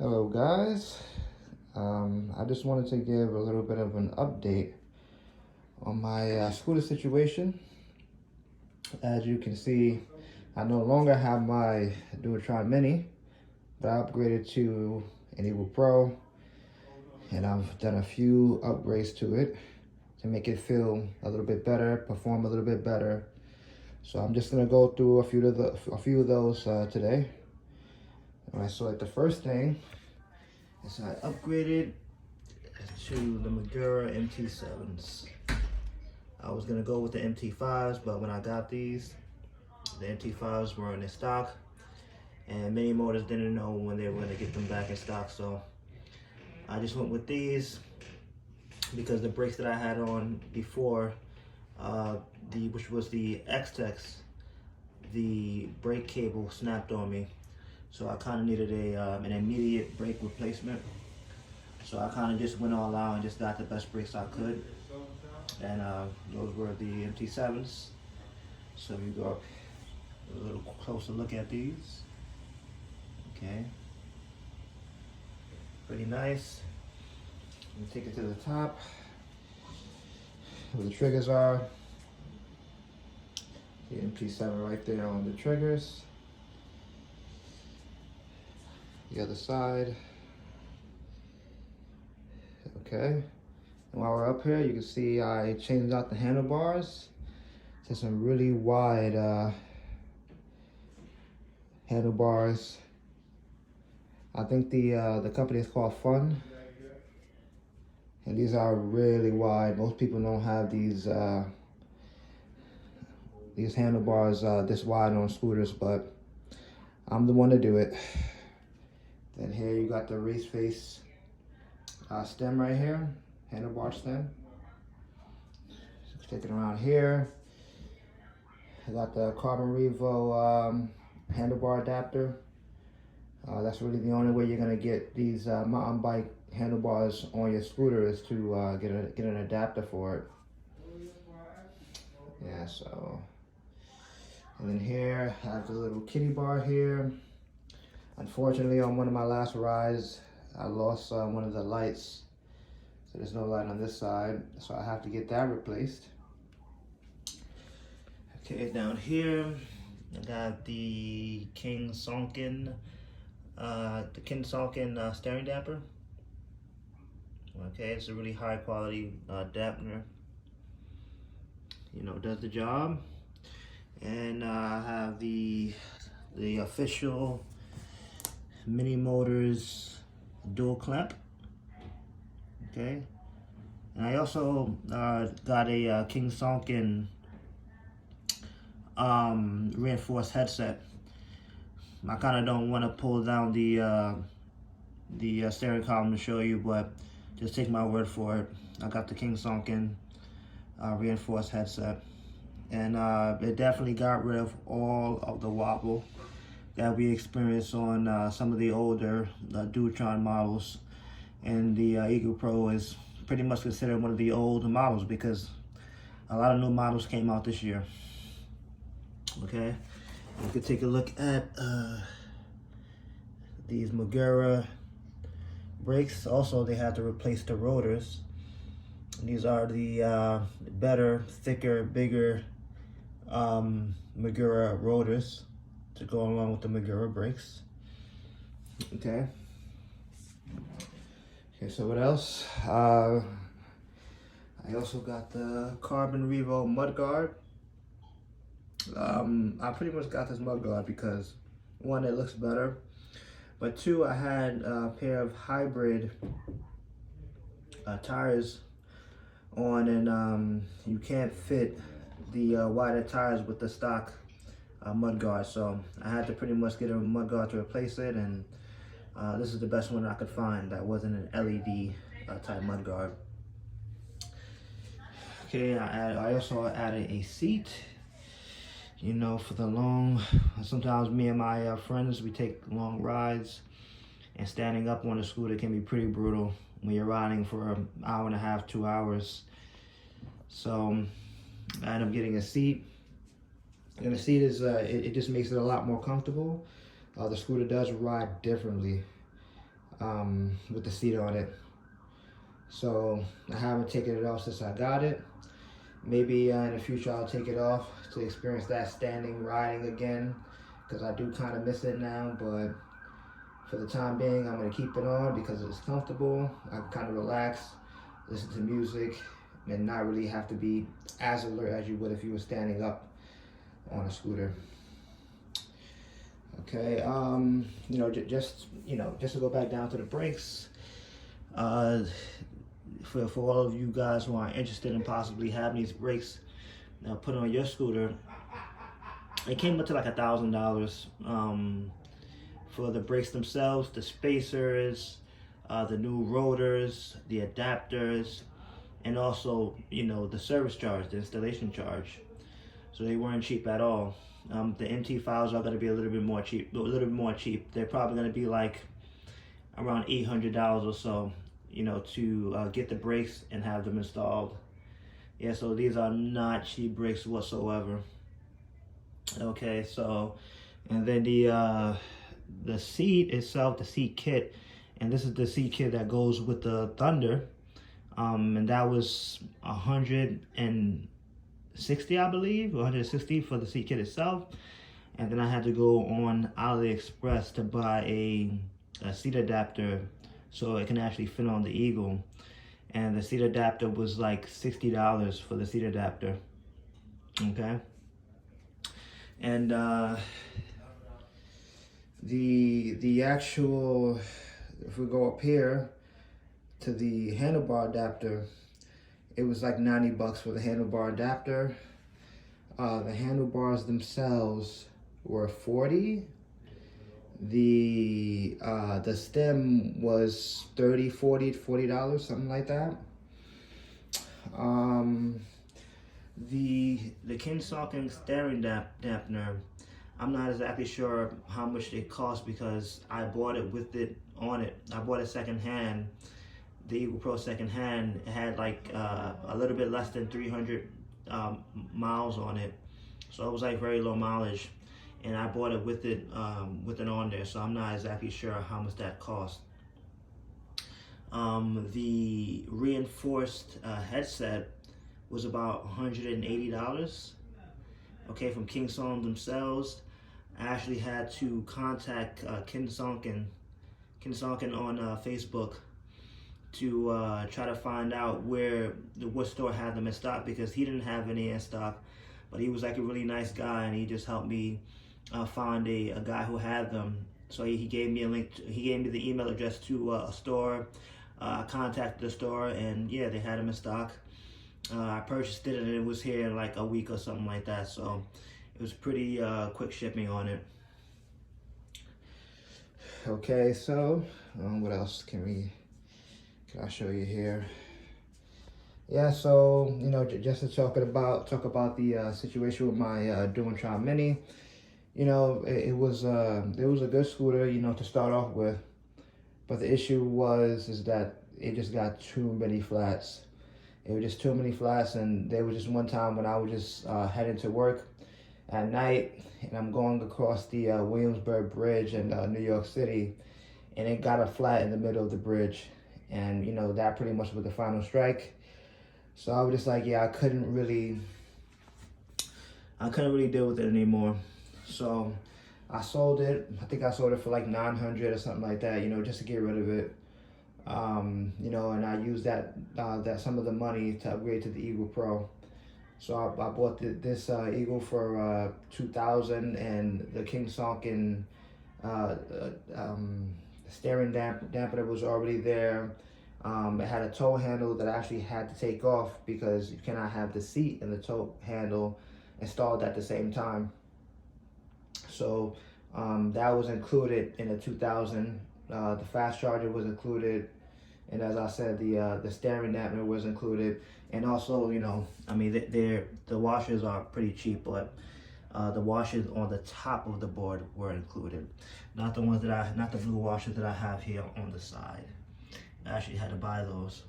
Hello guys, I just wanted to give a little bit of an update on my scooter situation. As you can see, I no longer have my Dualtron Mini, but I upgraded to an Eagle Pro, and I've done a few upgrades to it to make it feel a little bit better, perform a little bit better. So I'm just gonna go through a few of those today. All right, so like the first thing is I upgraded to the Magura MT7s. I was gonna go with the MT5s, but when I got these, the MT5s were in stock, and many motors didn't know when they were gonna get them back in stock. So I just went with these because the brakes that I had on before, which was the X-Tex, the brake cable snapped on me. So I kind of needed an immediate brake replacement. So I kind of just went all out and just got the best brakes I could. And those were the MT7s. So you go up a little closer look at these. Okay. Pretty nice. You take it to the top where the triggers are. The MT7 right there on the triggers. The other side. Okay, and while we're up here, you can see I changed out the handlebars to some really wide handlebars. I think the company is called Fun, and these are really wide. Most people don't have these handlebars this wide on scooters, but I'm the one to do it. Then here you got the race face stem right here, handlebar stem. Stick it around here. I got the Carbon Revo handlebar adapter. That's really the only way you're gonna get these mountain bike handlebars on your scooter is to get an adapter for it. Yeah, so. And then here, I have the little kitty bar here. Unfortunately, on one of my last rides, I lost one of the lights. So there's no light on this side, so I have to get that replaced. Okay, down here, I got the King Sonkin steering damper. Okay, it's a really high quality dampener. You know, does the job. And I have the official Mini Motors dual clamp. Okay, and I also got a King Sonkin reinforced headset. I kind of don't want to pull down the steering column to show you, but just take my word for it. I got the King Sonkin reinforced headset, and it definitely got rid of all of the wobble that we experienced on some of the older Dualtron models. And the Eagle Pro is pretty much considered one of the old models because a lot of new models came out this year. Okay, you can take a look at these Magura brakes. Also, they had to replace the rotors. And these are the better, thicker, bigger Magura rotors to go along with the Magura brakes. Okay. Okay, so what else? I also got the Carbon Revo mudguard. I pretty much got this mudguard because one, it looks better, but two, I had a pair of hybrid tires on, and you can't fit the wider tires with the stock mudguard, so I had to pretty much get a mudguard to replace it, and this is the best one I could find that wasn't an LED type mudguard. Okay, I also added a seat, you know, for the long, sometimes me and my friends, we take long rides, and standing up on a scooter can be pretty brutal when you're riding for an hour and a half, 2 hours. So I ended up getting a seat. And the seat is, it just makes it a lot more comfortable. The scooter does ride differently. with the seat on it. So I haven't taken it off since I got it. Maybe in the future I'll take it off to experience that standing riding again, because I do kind of miss it now. But for the time being, I'm going to keep it on because it's comfortable. I can kind of relax, listen to music, and not really have to be as alert as you would if you were standing up on a scooter. Okay, just to go back down to the brakes, for all of you guys who are interested in possibly having these brakes put on your scooter, it came up to like $1,000 for the brakes themselves, the spacers, the new rotors, the adapters, and also the service charge, the installation charge. So they weren't cheap at all. The MT files are going to be a little bit more cheap. They're probably going to be like around $800 or so, to get the brakes and have them installed. Yeah, so these are not cheap brakes whatsoever. Okay, so, and then the seat itself, the seat kit, and this is the seat kit that goes with the Thunder, and that was $160, I believe, 160 for the seat kit itself. And then I had to go on AliExpress to buy a seat adapter so it can actually fit on the Eagle. And the seat adapter was like $60 for the seat adapter. Okay. And the actual, if we go up here to the handlebar adapter, it was like 90 bucks for the handlebar adapter. The handlebars themselves were 40. The stem was $40, something like that. The Kinsolking steering dampener, I'm not exactly sure how much it cost because I bought it with it on it. I bought it secondhand. The Eagle Pro secondhand. It had like a little bit less than 300 miles on it, so it was like very low mileage, and I bought it with it on there, so I'm not exactly sure how much that cost. The reinforced headset was about $180. Okay, from Kingsong themselves. I actually had to contact Kingsonkin on Facebook to try to find out what store had them in stock, because he didn't have any in stock, but he was like a really nice guy, and he just helped me find a guy who had them. So he gave me a link. He gave me the email address to a store. I contacted the store, and yeah, they had them in stock. I purchased it, and it was here in like a week or something like that. So it was pretty quick shipping on it. Okay, so what else can I show you here? Yeah, so just to talk about the situation with my Dualtron Mini. It was a good scooter, to start off with, but the issue is that it just got too many flats. It was just too many flats, and there was just one time when I was just heading to work at night, and I'm going across the Williamsburg Bridge in New York City, and it got a flat in the middle of the bridge, and that pretty much was the final strike. So I was just like, yeah, I couldn't really deal with it anymore. So I sold it. I think I sold it for like $900 or something like that, just to get rid of it. And I used that some of the money to upgrade to the Eagle Pro. So I bought this Eagle for $2,000, and the Kingsonkin steering dampener was already there. It had a tow handle that I actually had to take off because you cannot have the seat and the tow handle installed at the same time. So that was included in the $2,000. The fast charger was included, and as I said, the steering dampener was included, and also the washers are pretty cheap, but the washers on the top of the board were included, not the blue washers that I have here on the side. I actually had to buy those.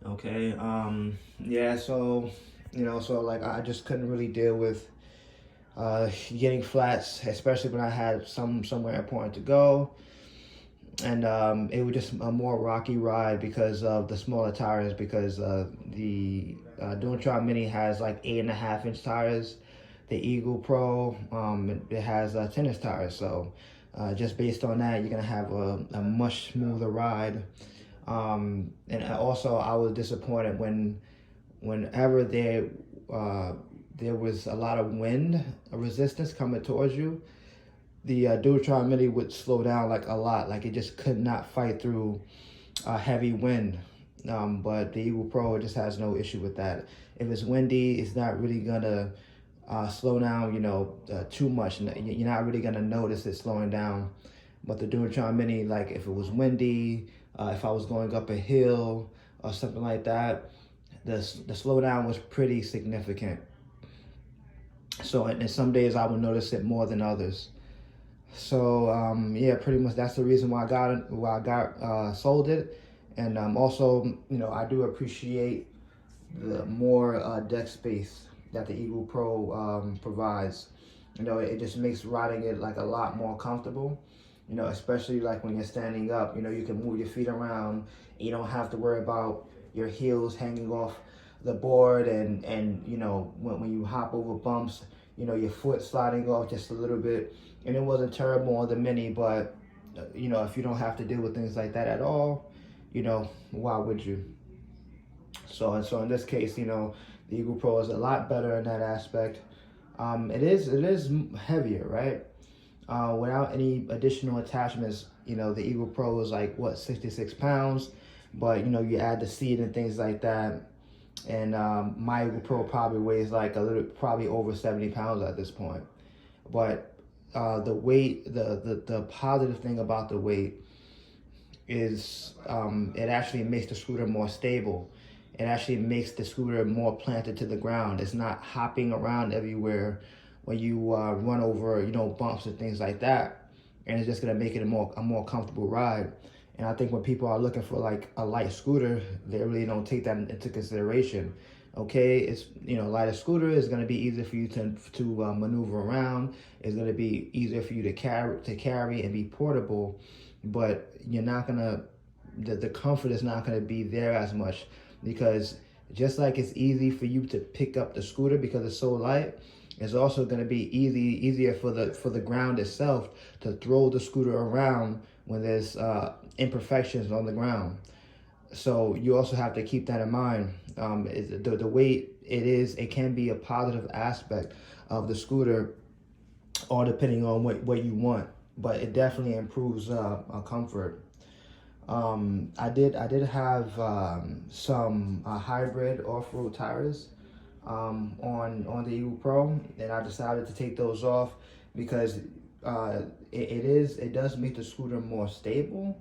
Okay, yeah, so like I just couldn't really deal with getting flats, especially when I had somewhere important to go. and it was just a more rocky ride because of the smaller tires. Because the Dualtron Mini has like 8.5-inch tires. The Eagle Pro, it has 10-inch tires. So just based on that, you're gonna have a much smoother ride. And also, I was disappointed whenever there was a lot of wind resistance coming towards you. The Dualtron Mini would slow down like a lot, like it just could not fight through heavy wind. But the Eagle Pro just has no issue with that. If it's windy, it's not really gonna slow down, too much. You're not really gonna notice it slowing down. But the Dualtron Mini, like if it was windy, if I was going up a hill or something like that, the slowdown was pretty significant. So, and some days I would notice it more than others. So yeah, pretty much that's the reason why I got it, sold it. And also, I do appreciate the more deck space that the Eagle Pro provides. It just makes riding it like a lot more comfortable. Especially like when you're standing up, you can move your feet around. You don't have to worry about your heels hanging off the board, and when you hop over bumps, your foot sliding off just a little bit. And it wasn't terrible on the Mini, but if you don't have to deal with things like that at all, why would you? So in this case, the Eagle Pro is a lot better in that aspect. It is heavier, right? Without any additional attachments, the Eagle Pro is like what, 66 pounds, but you add the seat and things like that, and my Eagle Pro probably weighs like probably over 70 pounds at this point. But the weight, the positive thing about the weight is it actually makes the scooter more stable. It actually makes the scooter more planted to the ground. It's not hopping around everywhere when you run over, bumps and things like that. And it's just gonna make it a more comfortable ride. And I think when people are looking for like a light scooter, they really don't take that into consideration. Okay, it's lighter scooter is gonna be easier for you to maneuver around. It's gonna be easier for you to carry and be portable, but you're not gonna the comfort is not gonna be there as much, because just like it's easy for you to pick up the scooter because it's so light, it's also going to be easier for the ground itself to throw the scooter around when there's imperfections on the ground. So you also have to keep that in mind. The weight, it can be a positive aspect of the scooter, all depending on what you want, but it definitely improves comfort. I did have some hybrid off-road tires on the Eagle Pro, and I decided to take those off because it does make the scooter more stable,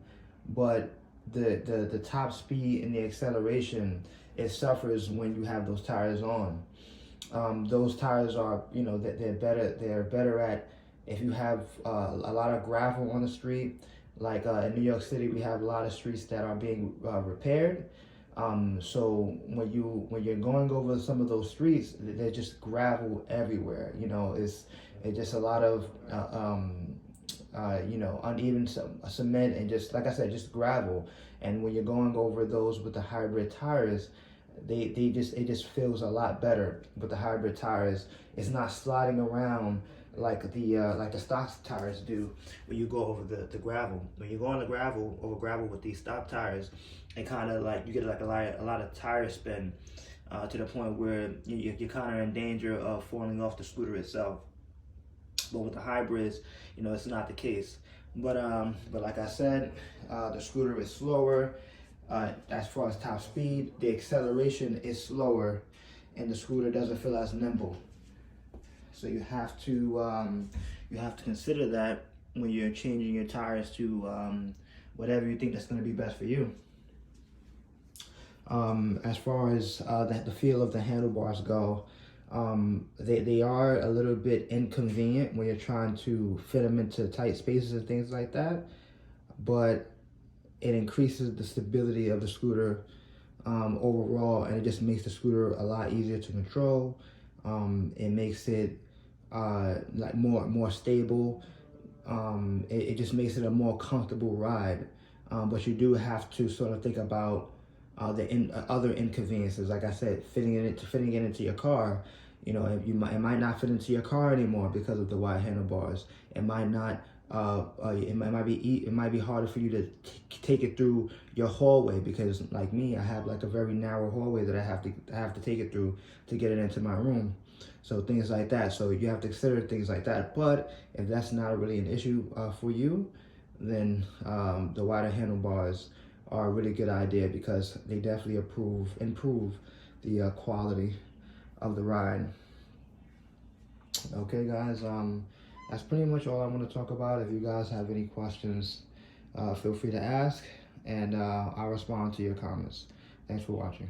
but the top speed and the acceleration, it suffers when you have those tires on. Those tires are, they're better at if you have a lot of gravel on the street. Like in New York City, we have a lot of streets that are being repaired. So when you're going over some of those streets, there's just gravel everywhere. It's just a lot of uneven cement, and just like I said, just gravel. And when you're going over those with the hybrid tires, it just feels a lot better with the hybrid tires. It's not sliding around like the stock tires do when you go over the gravel. When you go on the gravel with these stock tires, it kind of like you get like a lot of tire spin to the point where you're kind of in danger of falling off the scooter itself. But with the hybrids, it's not the case. But like I said, the scooter is slower. As far as top speed, the acceleration is slower, and the scooter doesn't feel as nimble. So you have to consider that when you're changing your tires to whatever you think that's going to be best for you. As far as the feel of the handlebars go, they are a little bit inconvenient when you're trying to fit them into tight spaces and things like that, but it increases the stability of the scooter overall, and it just makes the scooter a lot easier to control. It makes it like more stable. it just makes it a more comfortable ride. But you do have to sort of think about other inconveniences. Like I said, fitting it into your car. You know, it might not fit into your car anymore because of the wide handlebars. It might not. It might be harder for you to take it through your hallway because, like me, I have like a very narrow hallway that I have to take it through to get it into my room. So things like that. So you have to consider things like that. But if that's not really an issue for you, then the wider handlebars are a really good idea because they definitely improve the quality of the ride. Okay, guys, that's pretty much all I want to talk about. If you guys have any questions, feel free to ask, and I'll respond to your comments. Thanks for watching.